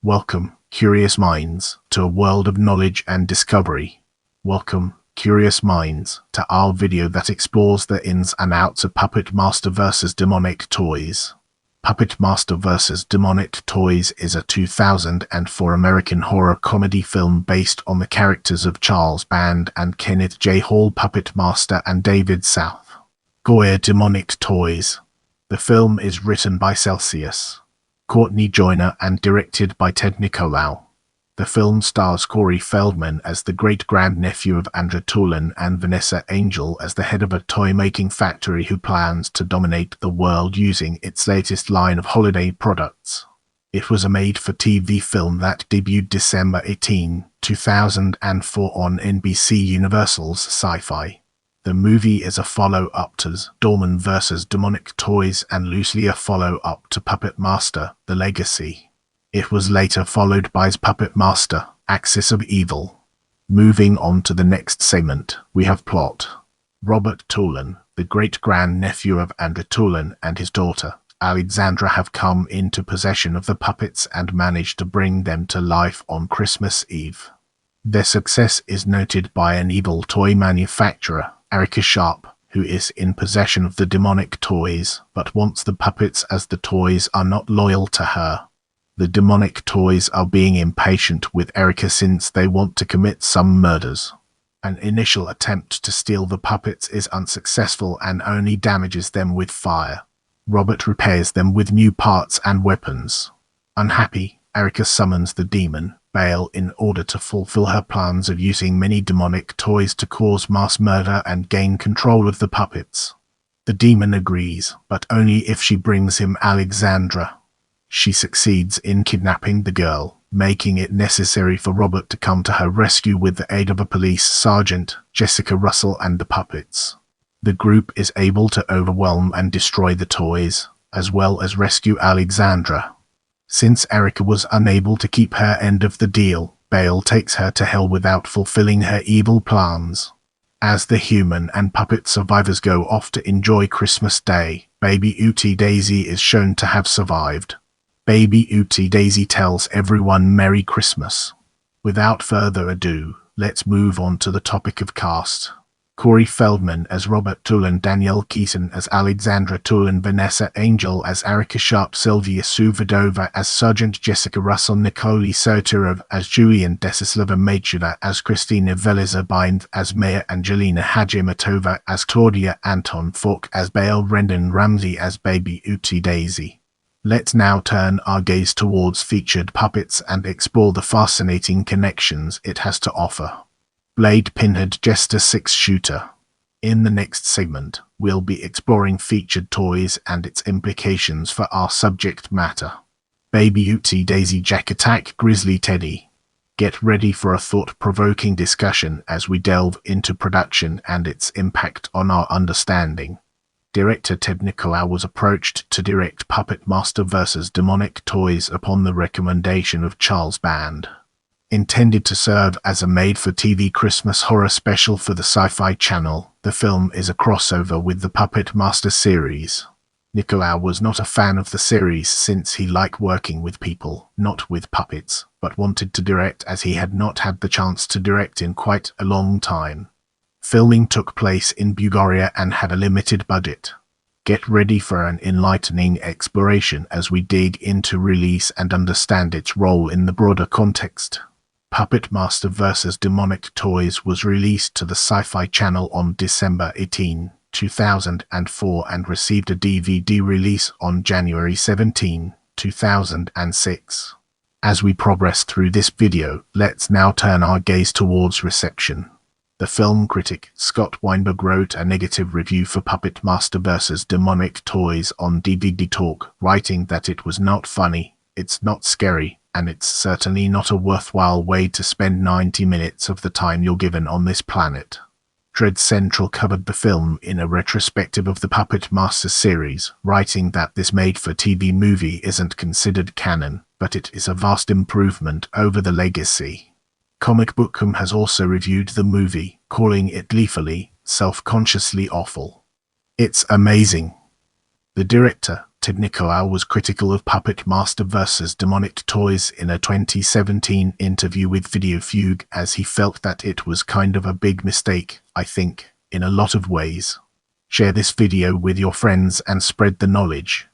Welcome, curious minds, to a world of knowledge and discovery. Welcome, curious minds, to our video that explores the ins and outs of Puppet Master vs. Demonic Toys. Puppet Master vs. Demonic Toys is a 2004 American horror comedy film based on the characters of Charles Band and Kenneth J. Hall Puppet Master and David South. Goyer Demonic Toys. The film is written by Courtney Joyner and directed by Ted Nicolaou. The film stars Corey Feldman as the great-grandnephew of André Toulon and Vanessa as the head of a toy-making factory who plans to dominate the world using its latest line of holiday products. It was a made-for-TV film that debuted December 18, 2004 on NBC Universal's SyFy. The movie is a follow-up to Dollman vs. Demonic Toys and loosely a follow-up to Puppet Master: The Legacy. It was later followed by Puppet Master: Axis of Evil. Moving on to the next segment, we have plot. Robert Toulon, the great-grandnephew of André Toulon, and his daughter, Alexandra, have come into possession of the puppets and managed to bring them to life on Christmas Eve. Their success is noted by an evil toy manufacturer, Erica Sharp, who is in possession of the demonic toys, but wants the puppets as the toys are not loyal to her. The demonic toys are being impatient with Erica since they want to commit some murders. An initial attempt to steal the puppets is unsuccessful and only damages them with fire. Robert repairs them with new parts and weapons. Unhappy, Erica summons the demon, Bale, in order to fulfill her plans of using many demonic toys to cause mass murder and gain control of the puppets. The demon agrees, but only if she brings him Alexandra. She succeeds in kidnapping the girl, making it necessary for Robert to come to her rescue with the aid of a police sergeant, Jessica Russell, and the puppets. The group is able to overwhelm and destroy the toys, as well as rescue Alexandra. Since Erica was unable to keep her end of the deal, Bale takes her to hell without fulfilling her evil plans. As the human and puppet survivors go off to enjoy Christmas Day, baby Ooty Daisy is shown to have survived. Baby Ooty Daisy tells everyone Merry Christmas. Without further ado, let's move on to the topic of cast. Corey Feldman as Robert Toulon, Danielle Keaton as Alexandra Toulon, Vanessa Angel as Erica Sharp, Sylvia Suvadova as Sergeant Jessica Russell, Nicole Soturov as Julian, Desislava Machula as Christina Veliza-Bind as Maya, Angelina Hajimatova as Claudia, Anton Falk as Bale, Brendan Ramsey as Baby Ooty Daisy. Let's now turn our gaze towards featured puppets and explore the fascinating connections it has to offer. Blade Pinhead Jester 6-Shooter. In the next segment, we'll be exploring featured toys and its implications for our subject matter. Baby Ooty Daisy Jack Attack Grizzly Teddy. Get ready for a thought-provoking discussion as we delve into production and its impact on our understanding. Director Ted Nicolaou was approached to direct Puppet Master vs. Demonic Toys upon the recommendation of Charles Band. Intended to serve as a made-for-TV Christmas horror special for the SyFy channel, the film is a crossover with the Puppet Master series. Nicolaou was not a fan of the series since he liked working with people, not with puppets, but wanted to direct as he had not had the chance to direct in quite a long time. Filming took place in Bulgaria and had a limited budget. Get ready for an enlightening exploration as we dig into release and understand its role in the broader context. Puppet Master vs. Demonic Toys was released to the SyFy channel on December 18, 2004 and received a DVD release on January 17, 2006. As we progress through this video, let's now turn our gaze towards reception. The film critic Scott Weinberg wrote a negative review for Puppet Master vs. Demonic Toys on DVD Talk, writing that it was not funny, it's not scary, and it's certainly not a worthwhile way to spend 90 minutes of the time you're given on this planet. Dread Central covered the film in a retrospective of the Puppet Master series, writing that this made-for-TV movie isn't considered canon, but it is a vast improvement over the legacy. Comic Book.com has also reviewed the movie, calling it gleefully, self-consciously awful. It's amazing. The director, Ted Nicolaou was critical of Puppet Master vs. Demonic Toys in a 2017 interview with Video Fugue, as he felt that it was kind of a big mistake, I think, in a lot of ways. Share this video with your friends and spread the knowledge.